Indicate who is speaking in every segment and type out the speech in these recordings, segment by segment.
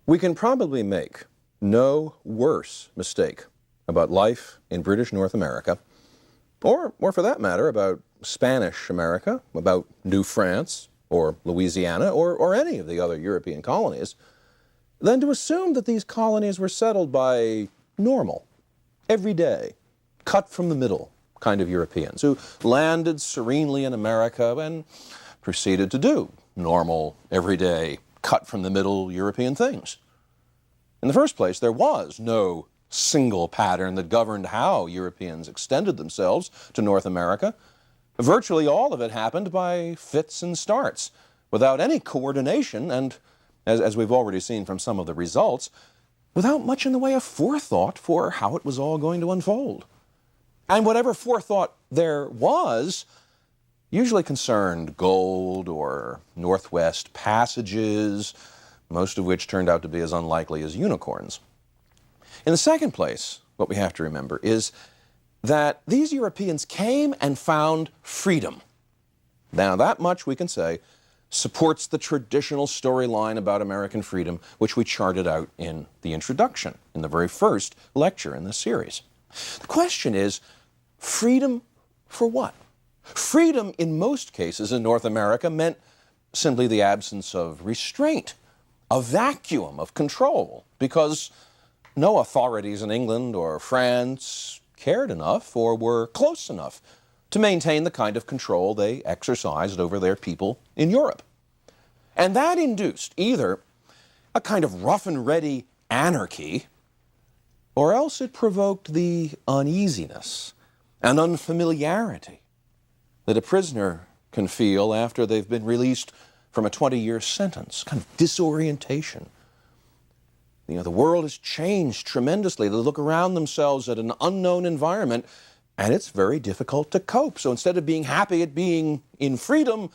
Speaker 1: We can probably make no worse mistake about life in British North America, or for that matter, about Spanish America, about New France, or Louisiana, or any of the other European colonies, than to assume that these colonies were settled by normal, everyday, cut from the middle kind of Europeans who landed serenely in America and proceeded to do normal, everyday, cut from the middle European things. In the first place, there was no single pattern that governed how Europeans extended themselves to North America. Virtually all of it happened by fits and starts, without any coordination and, as we've already seen from some of the results, without much in the way of forethought for how it was all going to unfold. And whatever forethought there was usually concerned gold or Northwest passages, most of which turned out to be as unlikely as unicorns. In the second place, what we have to remember is that these Europeans came and found freedom. Now, that much we can say supports the traditional storyline about American freedom, which we charted out in the introduction, in the very first lecture in this series. The question is, freedom for what? Freedom, in most cases in North America, meant simply the absence of restraint, a vacuum of control, because no authorities in England or France cared enough or were close enough to maintain the kind of control they exercised over their people in Europe. And that induced either a kind of rough and ready anarchy, or else it provoked the uneasiness and unfamiliarity that a prisoner can feel after they've been released from a 20-year sentence, kind of disorientation. You know, the world has changed tremendously. They look around themselves at an unknown environment, and it's very difficult to cope. So instead of being happy at being in freedom,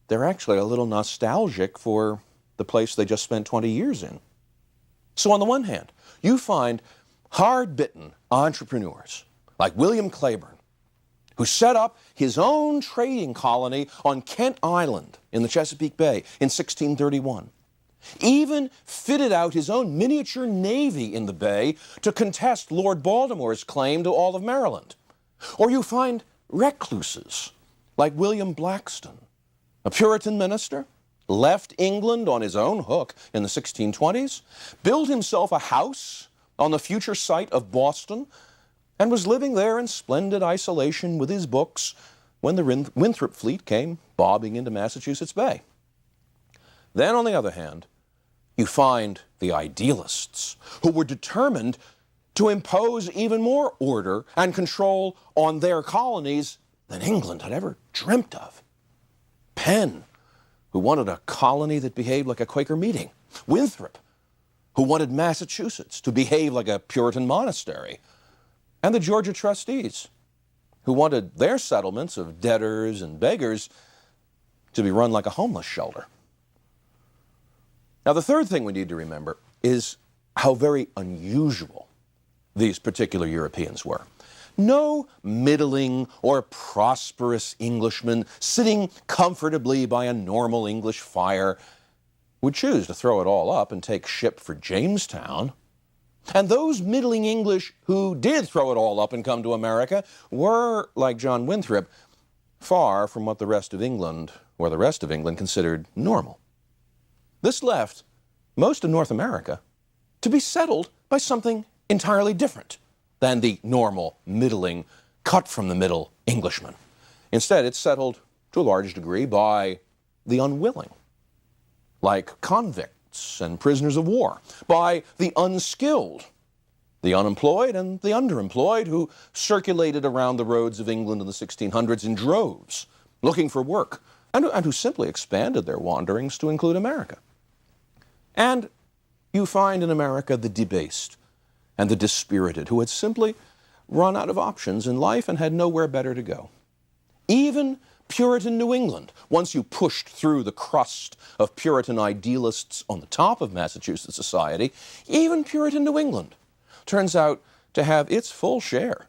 Speaker 1: they're actually a little nostalgic for the place they just spent 20 years in. So on the one hand, you find hard-bitten entrepreneurs like William Claiborne, who set up his own trading colony on Kent Island in the Chesapeake Bay in 1631. Even fitted out his own miniature navy in the bay to contest Lord Baltimore's claim to all of Maryland. Or you find recluses like William Blackstone, a Puritan minister, left England on his own hook in the 1620s, built himself a house on the future site of Boston, and was living there in splendid isolation with his books when the Winthrop fleet came bobbing into Massachusetts Bay. Then, on the other hand, you find the idealists who were determined to impose even more order and control on their colonies than England had ever dreamt of. Penn, who wanted a colony that behaved like a Quaker meeting. Winthrop, who wanted Massachusetts to behave like a Puritan monastery. And the Georgia trustees, who wanted their settlements of debtors and beggars to be run like a homeless shelter. Now, the third thing we need to remember is how very unusual these particular Europeans were. No middling or prosperous Englishman sitting comfortably by a normal English fire would choose to throw it all up and take ship for Jamestown. And those middling English who did throw it all up and come to America were, like John Winthrop, far from what the rest of England considered normal. This left most of North America to be settled by something entirely different than the normal, middling, cut-from-the-middle Englishman. Instead, it's settled to a large degree by the unwilling, like convicts and prisoners of war, by the unskilled, the unemployed and the underemployed who circulated around the roads of England in the 1600s in droves, looking for work, and who simply expanded their wanderings to include America. And you find in America the debased and the dispirited who had simply run out of options in life and had nowhere better to go. Even Puritan New England, once you pushed through the crust of Puritan idealists on the top of Massachusetts society, even Puritan New England turns out to have its full share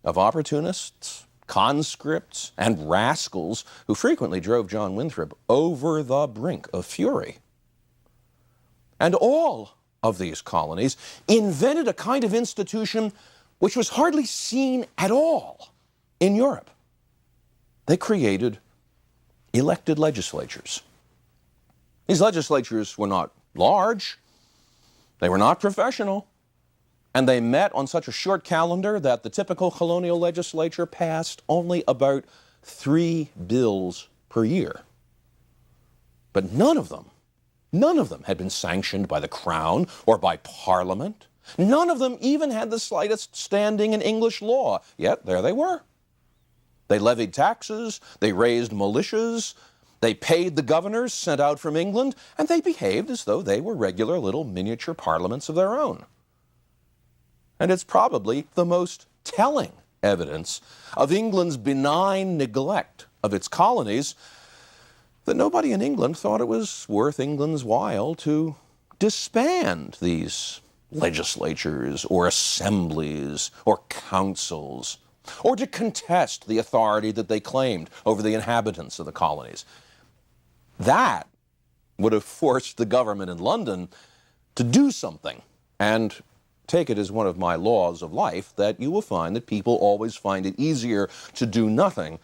Speaker 1: of opportunists, conscripts, and rascals who frequently drove John Winthrop over the brink of fury. And all of these colonies invented a kind of institution which was hardly seen at all in Europe. They created elected legislatures. These legislatures were not large, they were not professional, and they met on such a short calendar that the typical colonial legislature passed only about 3 bills per year. But none of them had been sanctioned by the Crown or by Parliament. None of them even had the slightest standing in English law, yet there they were. They levied taxes, they raised militias, they paid the governors sent out from England, and they behaved as though they were regular little miniature parliaments of their own. And it's probably the most telling evidence of England's benign neglect of its colonies that nobody in England thought it was worth England's while to disband these legislatures or assemblies or councils, or to contest the authority that they claimed over the inhabitants of the colonies. That would have forced the government in London to do something. And take it as one of my laws of life that you will find that people always find it easier to do nothing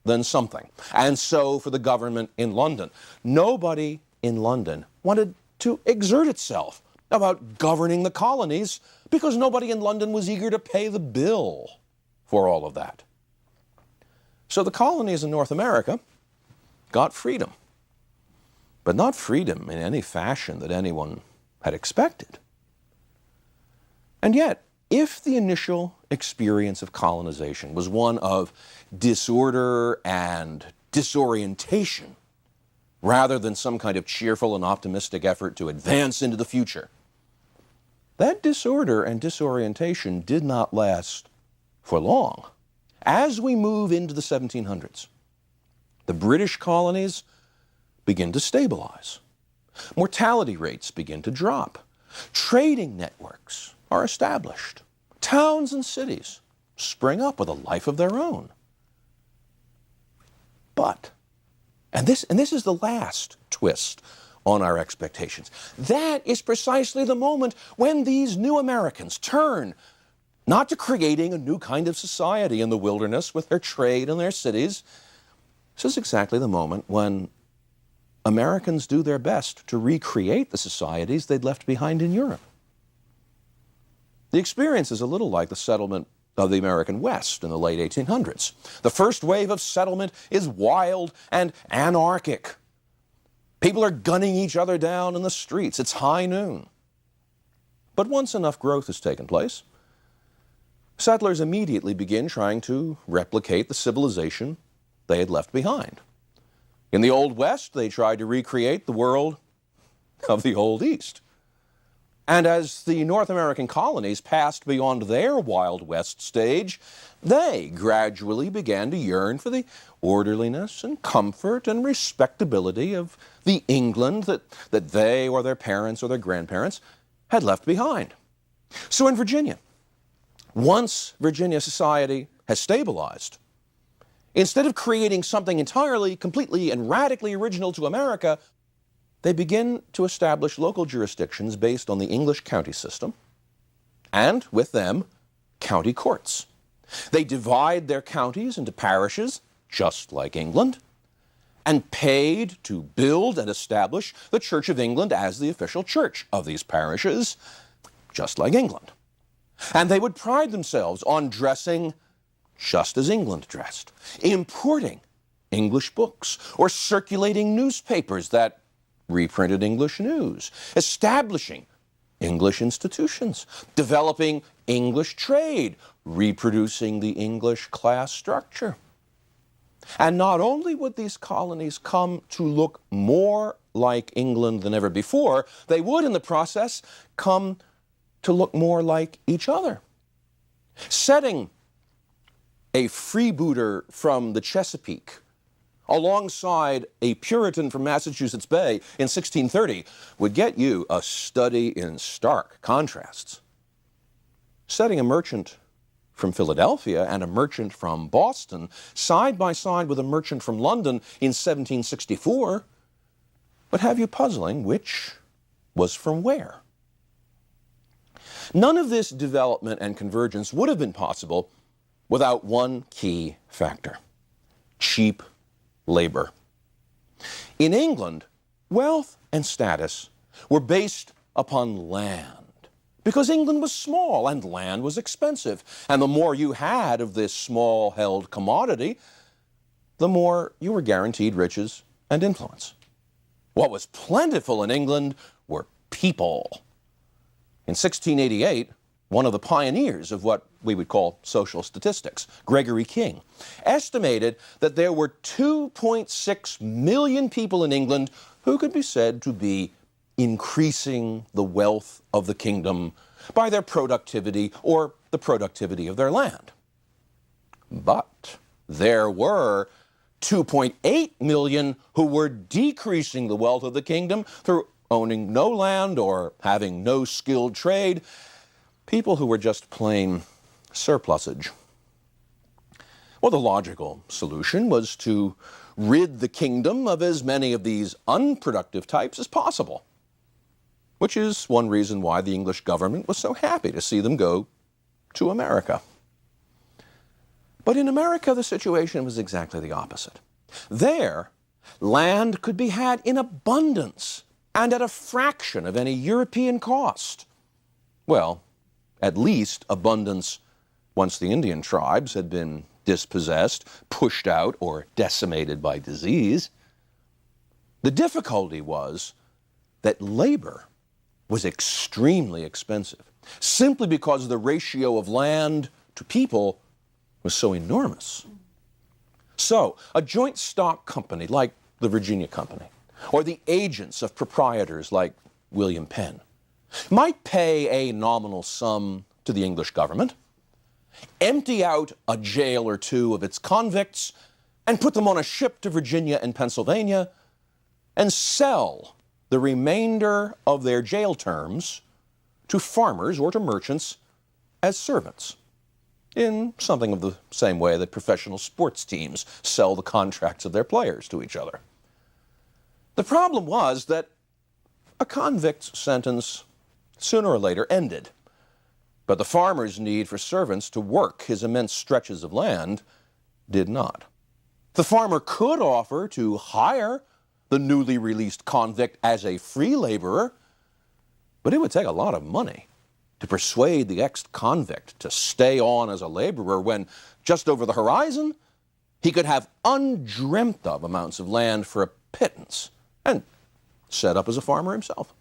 Speaker 1: than something. And so for the government in London, nobody in London wanted to exert itself about governing the colonies because nobody in London was eager to pay the bill for all of that. So the colonies in North America got freedom, but not freedom in any fashion that anyone had expected. And yet, if the initial experience of colonization was one of disorder and disorientation, rather than some kind of cheerful and optimistic effort to advance into the future, that disorder and disorientation did not last for long. As we move into the 1700s, the British colonies begin to stabilize. Mortality rates begin to drop. Trading networks are established. Towns and cities spring up with a life of their own. But, and this is the last twist on our expectations, that is precisely the moment when these new Americans turn not to creating a new kind of society in the wilderness with their trade and their cities. This is exactly the moment when Americans do their best to recreate the societies they'd left behind in Europe. The experience is a little like the settlement of the American West in the late 1800s. The first wave of settlement is wild and anarchic. People are gunning each other down in the streets. It's high noon. But once enough growth has taken place, settlers immediately begin trying to replicate the civilization they had left behind. In the Old West, they tried to recreate the world of the Old East. And as the North American colonies passed beyond their Wild West stage, they gradually began to yearn for the orderliness and comfort and respectability of the England that they or their parents or their grandparents had left behind. So in Virginia, once Virginia society has stabilized, instead of creating something entirely, completely, and radically original to America, they begin to establish local jurisdictions based on the English county system, and with them, county courts. They divide their counties into parishes, just like England, and paid to build and establish the Church of England as the official church of these parishes, just like England. And they would pride themselves on dressing just as England dressed, importing English books, or circulating newspapers that reprinted English news, establishing English institutions, developing English trade, reproducing the English class structure. And not only would these colonies come to look more like England than ever before, they would in the process come to look more like each other. Setting a freebooter from the Chesapeake alongside a Puritan from Massachusetts Bay in 1630 would get you a study in stark contrasts. Setting a merchant from Philadelphia and a merchant from Boston side by side with a merchant from London in 1764 would have you puzzling which was from where? None of this development and convergence would have been possible without one key factor: cheap labor. In England, wealth and status were based upon land, because England was small and land was expensive. And the more you had of this small-held commodity, the more you were guaranteed riches and influence. What was plentiful in England were people. In 1688, one of the pioneers of what we would call social statistics, Gregory King, estimated that there were 2.6 million people in England who could be said to be increasing the wealth of the kingdom by their productivity or the productivity of their land. But there were 2.8 million who were decreasing the wealth of the kingdom through owning no land or having no skilled trade, people who were just plain surplusage. Well, the logical solution was to rid the kingdom of as many of these unproductive types as possible, which is one reason why the English government was so happy to see them go to America. But in America, the situation was exactly the opposite. There, land could be had in abundance and at a fraction of any European cost. Well, at least abundance once the Indian tribes had been dispossessed, pushed out, or decimated by disease. The difficulty was that labor was extremely expensive, simply because the ratio of land to people was so enormous. So, a joint stock company like the Virginia Company, or the agents of proprietors like William Penn, might pay a nominal sum to the English government, empty out a jail or two of its convicts, and put them on a ship to Virginia and Pennsylvania, and sell the remainder of their jail terms to farmers or to merchants as servants, in something of the same way that professional sports teams sell the contracts of their players to each other. The problem was that a convict's sentence sooner or later ended, but the farmer's need for servants to work his immense stretches of land did not. The farmer could offer to hire the newly released convict as a free laborer, but it would take a lot of money to persuade the ex-convict to stay on as a laborer when, just over the horizon, he could have undreamt of amounts of land for a pittance and set up as a farmer himself.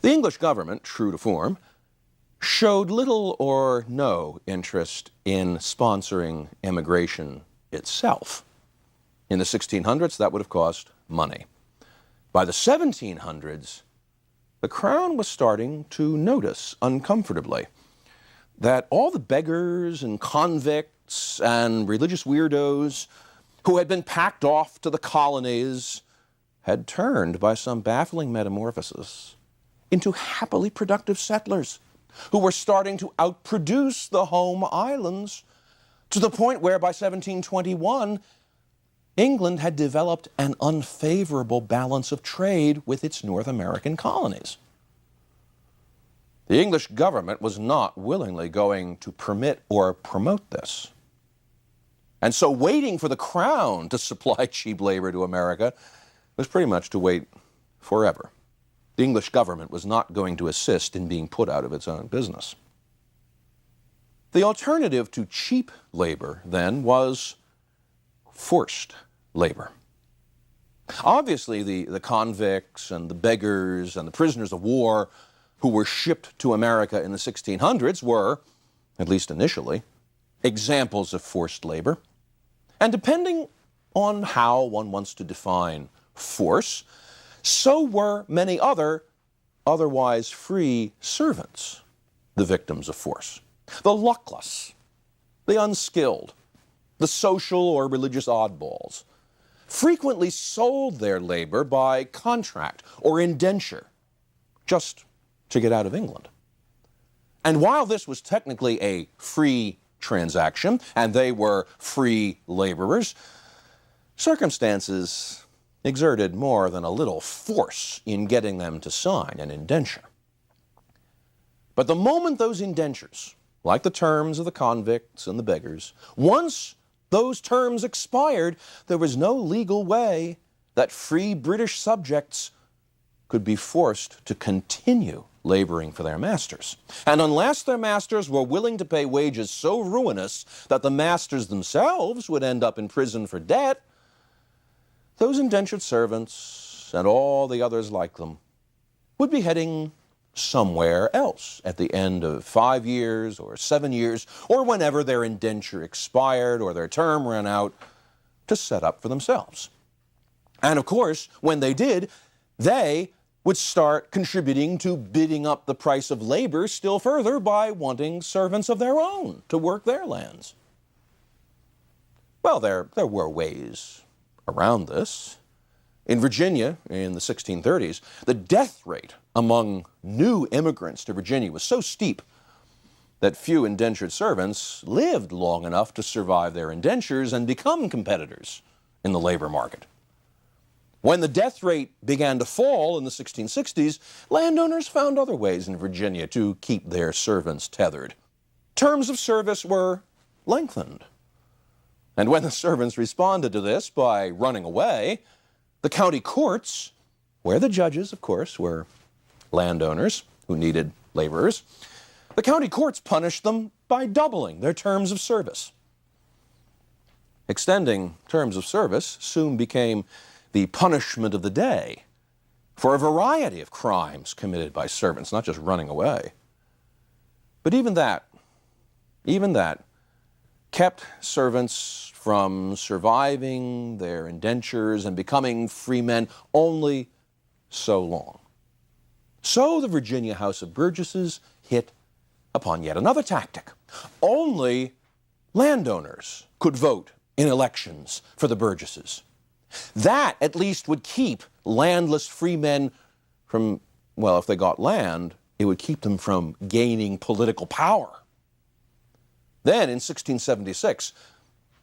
Speaker 1: The English government, true to form, showed little or no interest in sponsoring immigration itself. In the 1600s, that would have cost money. By the 1700s, the Crown was starting to notice uncomfortably that all the beggars and convicts and religious weirdos who had been packed off to the colonies had turned by some baffling metamorphosis into happily productive settlers who were starting to outproduce the home islands to the point where by 1721, England had developed an unfavorable balance of trade with its North American colonies. The English government was not willingly going to permit or promote this. And so waiting for the Crown to supply cheap labor to America was pretty much to wait forever. The English government was not going to assist in being put out of its own business. The alternative to cheap labor, then, was forced labor. Obviously, the convicts and the beggars and the prisoners of war who were shipped to America in the 1600s were, at least initially, examples of forced labor. And depending on how one wants to define force, so were many otherwise free servants the victims of force. The luckless, the unskilled, the social or religious oddballs frequently sold their labor by contract or indenture just to get out of England. And while this was technically a free transaction and they were free laborers, circumstances exerted more than a little force in getting them to sign an indenture. But the moment those indentures, like the terms of the convicts and the beggars, once those terms expired, there was no legal way that free British subjects could be forced to continue laboring for their masters. And unless their masters were willing to pay wages so ruinous that the masters themselves would end up in prison for debt, those indentured servants and all the others like them would be heading somewhere else at the end of 5 years or 7 years, or whenever their indenture expired or their term ran out, to set up for themselves. And of course, when they did, they would start contributing to bidding up the price of labor still further by wanting servants of their own to work their lands. Well, there were ways around this. In Virginia, in the 1630s, the death rate among new immigrants to Virginia was so steep that few indentured servants lived long enough to survive their indentures and become competitors in the labor market. When the death rate began to fall in the 1660s, landowners found other ways in Virginia to keep their servants tethered. Terms of service were lengthened. And when the servants responded to this by running away, the county courts, where the judges, of course, were landowners who needed laborers, the county courts punished them by doubling their terms of service. Extending terms of service soon became the punishment of the day for a variety of crimes committed by servants, not just running away. But even that kept servants from surviving their indentures and becoming free men only so long. So the Virginia House of Burgesses hit upon yet another tactic. Only landowners could vote in elections for the Burgesses. That at least would keep landless free men from, well, if they got land, it would keep them from gaining political power. Then in 1676,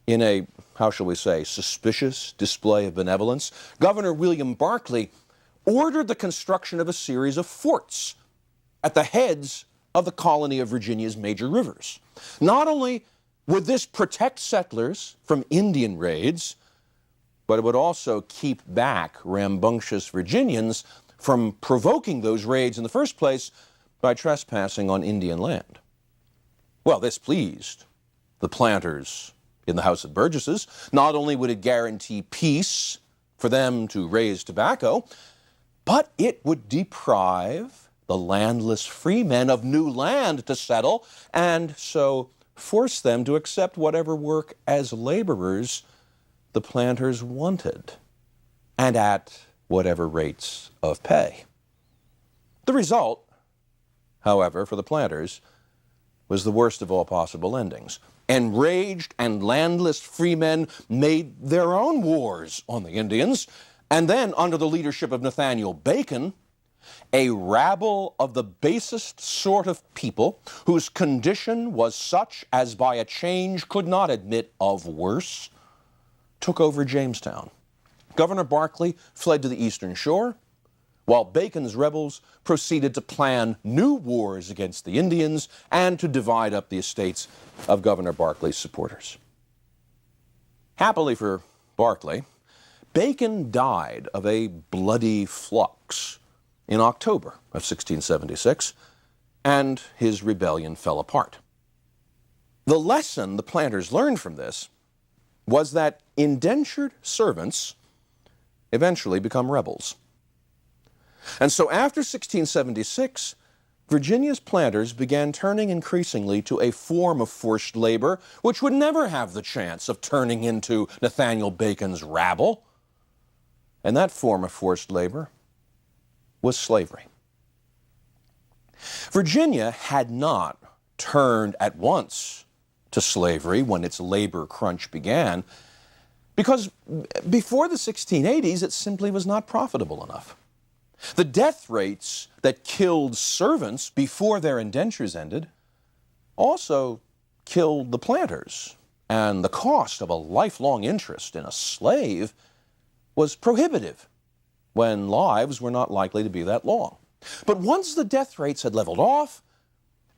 Speaker 1: in a, how shall we say, suspicious display of benevolence, Governor William Berkeley ordered the construction of a series of forts at the heads of the colony of Virginia's major rivers. Not only would this protect settlers from Indian raids, but it would also keep back rambunctious Virginians from provoking those raids in the first place by trespassing on Indian land. Well, this pleased the planters in the House of Burgesses. Not only would it guarantee peace for them to raise tobacco, but it would deprive the landless freemen of new land to settle, and so force them to accept whatever work as laborers the planters wanted, and at whatever rates of pay. The result, however, for the planters, was the worst of all possible endings. Enraged and landless freemen made their own wars on the Indians, and then, under the leadership of Nathaniel Bacon, a rabble of the basest sort of people whose condition was such as by a change could not admit of worse, took over Jamestown. Governor Berkeley fled to the eastern shore, while Bacon's rebels proceeded to plan new wars against the Indians and to divide up the estates of Governor Berkeley's supporters. Happily for Berkeley, Bacon died of a bloody flux in October of 1676, and his rebellion fell apart. The lesson the planters learned from this was that indentured servants eventually become rebels. And so after 1676, Virginia's planters began turning increasingly to a form of forced labor which would never have the chance of turning into Nathaniel Bacon's rabble. And that form of forced labor was slavery. Virginia had not turned at once to slavery when its labor crunch began, because before the 1680s, it simply was not profitable enough. The death rates that killed servants before their indentures ended also killed the planters, and the cost of a lifelong interest in a slave was prohibitive, when lives were not likely to be that long. But once the death rates had leveled off,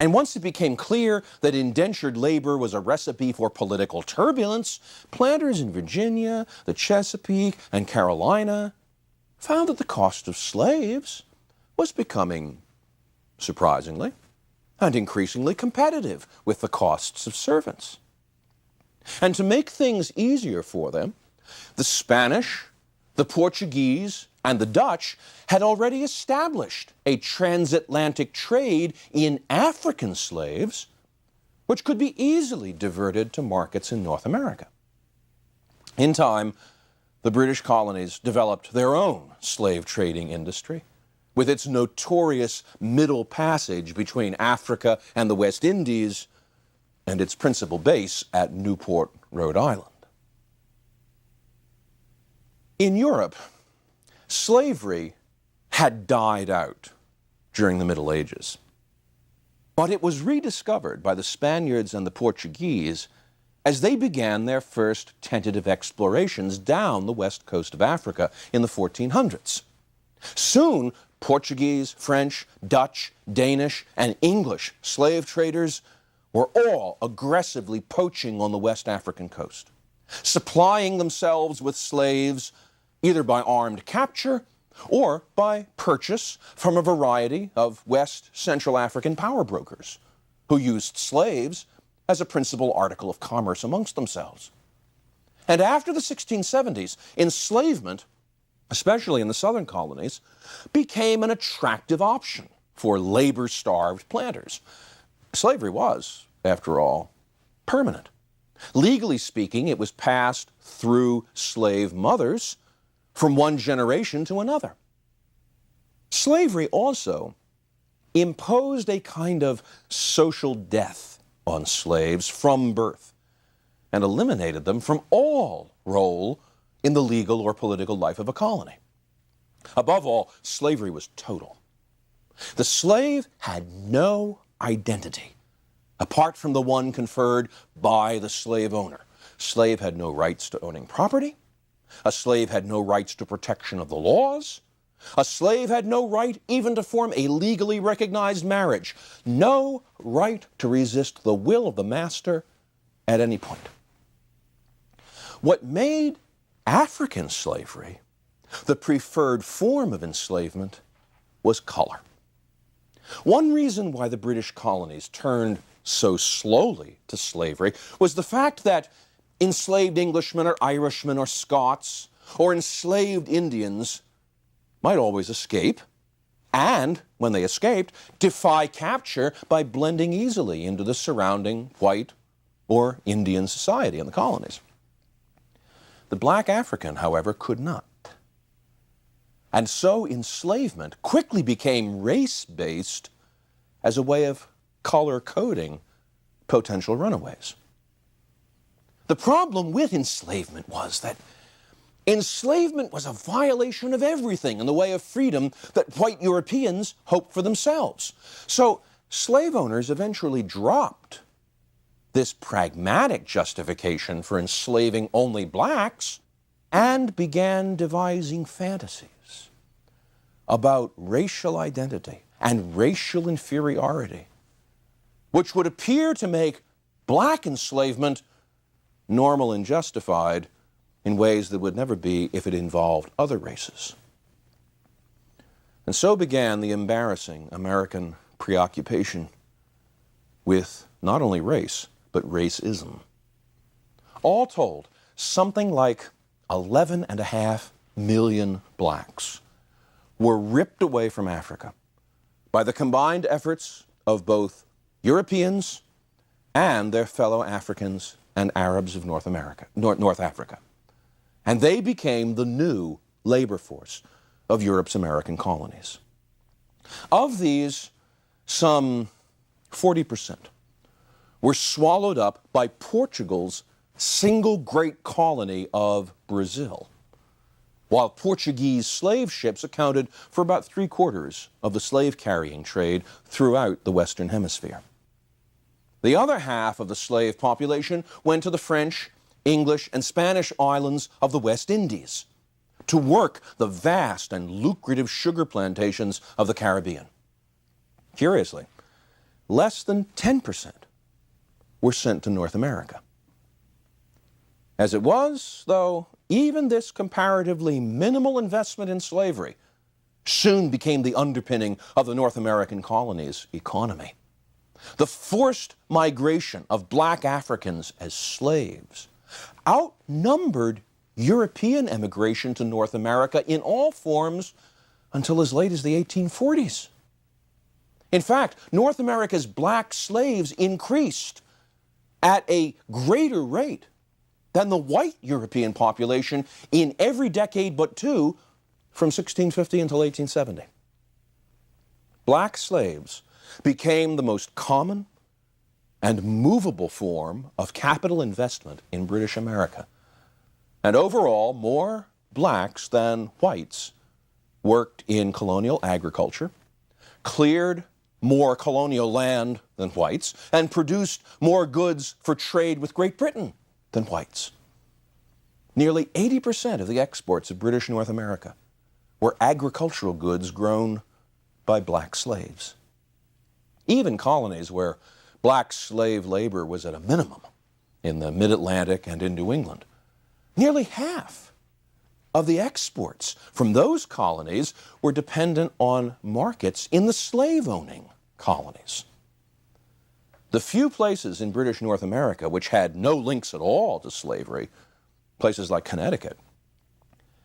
Speaker 1: and once it became clear that indentured labor was a recipe for political turbulence, planters in Virginia, the Chesapeake, and Carolina found that the cost of slaves was becoming, surprisingly, and increasingly competitive with the costs of servants. And to make things easier for them, the Spanish, the Portuguese, and the Dutch had already established a transatlantic trade in African slaves, which could be easily diverted to markets in North America. In time, the British colonies developed their own slave trading industry, with its notorious middle passage between Africa and the West Indies, and its principal base at Newport, Rhode Island. In Europe, slavery had died out during the Middle Ages, but it was rediscovered by the Spaniards and the Portuguese as they began their first tentative explorations down the west coast of Africa in the 1400s. Soon, Portuguese, French, Dutch, Danish, and English slave traders were all aggressively poaching on the West African coast, supplying themselves with slaves either by armed capture or by purchase from a variety of West Central African power brokers who used slaves as a principal article of commerce amongst themselves. And after the 1670s, enslavement, especially in the southern colonies, became an attractive option for labor-starved planters. Slavery was, after all, permanent. Legally speaking, it was passed through slave mothers from one generation to another. Slavery also imposed a kind of social death on slaves from birth and eliminated them from all role in the legal or political life of a colony. Above all, slavery was total. The slave had no identity apart from the one conferred by the slave owner. Slave had no rights to owning property. A slave had no rights to protection of the laws. A slave had no right even to form a legally recognized marriage. No right to resist the will of the master at any point. What made African slavery the preferred form of enslavement was color. One reason why the British colonies turned so slowly to slavery was the fact that enslaved Englishmen or Irishmen or Scots or enslaved Indians might always escape, and, when they escaped, defy capture by blending easily into the surrounding white or Indian society in the colonies. The black African, however, could not. And so enslavement quickly became race-based as a way of color-coding potential runaways. The problem with enslavement was that enslavement was a violation of everything in the way of freedom that white Europeans hoped for themselves. So slave owners eventually dropped this pragmatic justification for enslaving only blacks and began devising fantasies about racial identity and racial inferiority, which would appear to make black enslavement normal and justified in ways that would never be if it involved other races. And so began the embarrassing American preoccupation with not only race, but racism. All told, something like 11.5 million blacks were ripped away from Africa by the combined efforts of both Europeans and their fellow Africans and Arabs of North Africa. And they became the new labor force of Europe's American colonies. Of these, some 40% were swallowed up by Portugal's single great colony of Brazil, while Portuguese slave ships accounted for about 3/4 of the slave-carrying trade throughout the Western Hemisphere. The other half of the slave population went to the French, English, and Spanish islands of the West Indies, to work the vast and lucrative sugar plantations of the Caribbean. Curiously, less than 10% were sent to North America. As it was, though, even this comparatively minimal investment in slavery soon became the underpinning of the North American colony's economy. The forced migration of black Africans as slaves outnumbered European emigration to North America in all forms until as late as the 1840s. In fact, North America's black slaves increased at a greater rate than the white European population in every decade but two from 1650 until 1870. Black slaves became the most common and movable form of capital investment in British America. And overall, more blacks than whites worked in colonial agriculture, cleared more colonial land than whites, and produced more goods for trade with Great Britain than whites. Nearly 80% of the exports of British North America were agricultural goods grown by black slaves. Even colonies where black slave labor was at a minimum, in the mid-Atlantic and in New England, nearly half of the exports from those colonies were dependent on markets in the slave-owning colonies. The few places in British North America which had no links at all to slavery, places like Connecticut,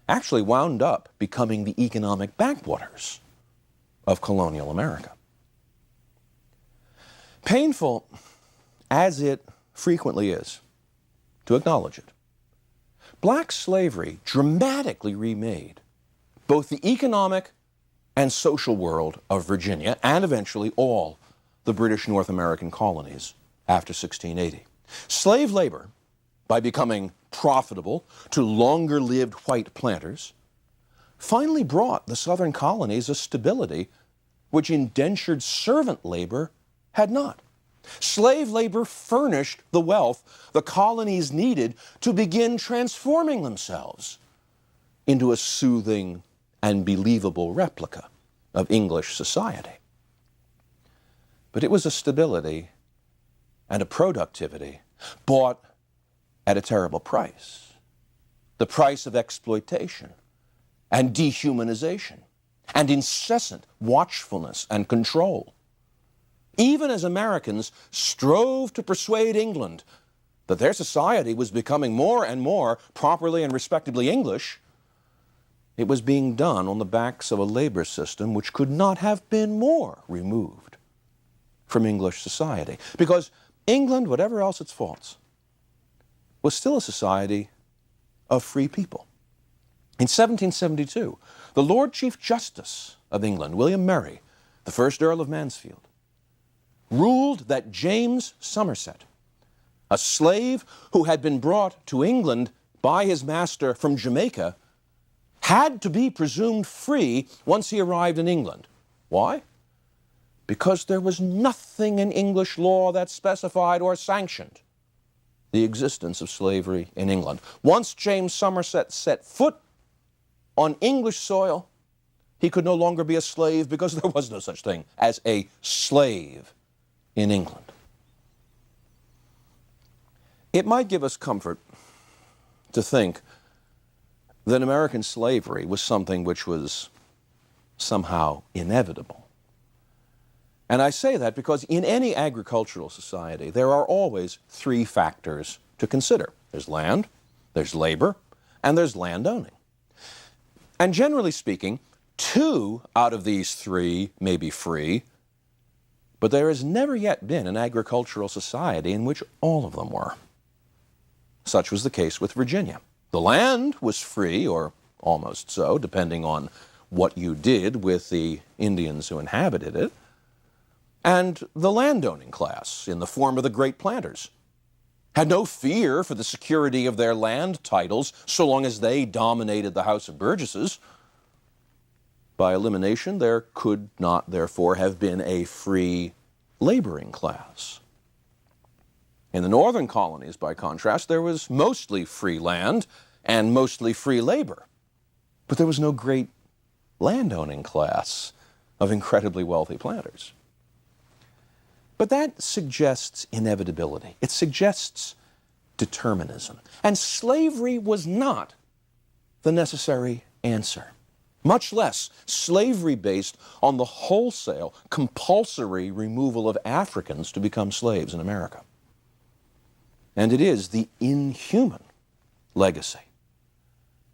Speaker 1: actually wound up becoming the economic backwaters of colonial America. Painful as it frequently is to acknowledge it, black slavery dramatically remade both the economic and social world of Virginia and eventually all the British North American colonies after 1680. Slave labor, by becoming profitable to longer-lived white planters, finally brought the southern colonies a stability which indentured servant labor had not. Slave labor furnished the wealth the colonies needed to begin transforming themselves into a soothing and believable replica of English society. But it was a stability and a productivity bought at a terrible price. The price of exploitation and dehumanization and incessant watchfulness and control. Even as Americans strove to persuade England that their society was becoming more and more properly and respectably English, it was being done on the backs of a labor system which could not have been more removed from English society. Because England, whatever else its faults, was still a society of free people. In 1772, the Lord Chief Justice of England, William Murray, the first Earl of Mansfield, ruled that James Somerset, a slave who had been brought to England by his master from Jamaica, had to be presumed free once he arrived in England. Why? Because there was nothing in English law that specified or sanctioned the existence of slavery in England. Once James Somerset set foot on English soil, he could no longer be a slave because there was no such thing as a slave in England. It might give us comfort to think that American slavery was something which was somehow inevitable. And I say that because in any agricultural society, there are always three factors to consider. There's land, there's labor, and there's land owning. And generally speaking, two out of these three may be free, but there has never yet been an agricultural society in which all of them were. Such was the case with Virginia. The land was free, or almost so, depending on what you did with the Indians who inhabited it. And the landowning class, in the form of the great planters, had no fear for the security of their land titles so long as they dominated the House of Burgesses. By elimination, there could not, therefore, have been a free laboring class. In the northern colonies, by contrast, there was mostly free land and mostly free labor. But there was no great landowning class of incredibly wealthy planters. But that suggests inevitability. It suggests determinism. And slavery was not the necessary answer, much less slavery based on the wholesale, compulsory removal of Africans to become slaves in America. And it is the inhuman legacy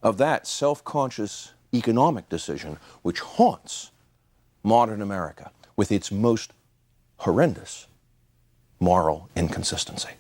Speaker 1: of that self-conscious economic decision which haunts modern America with its most horrendous moral inconsistency.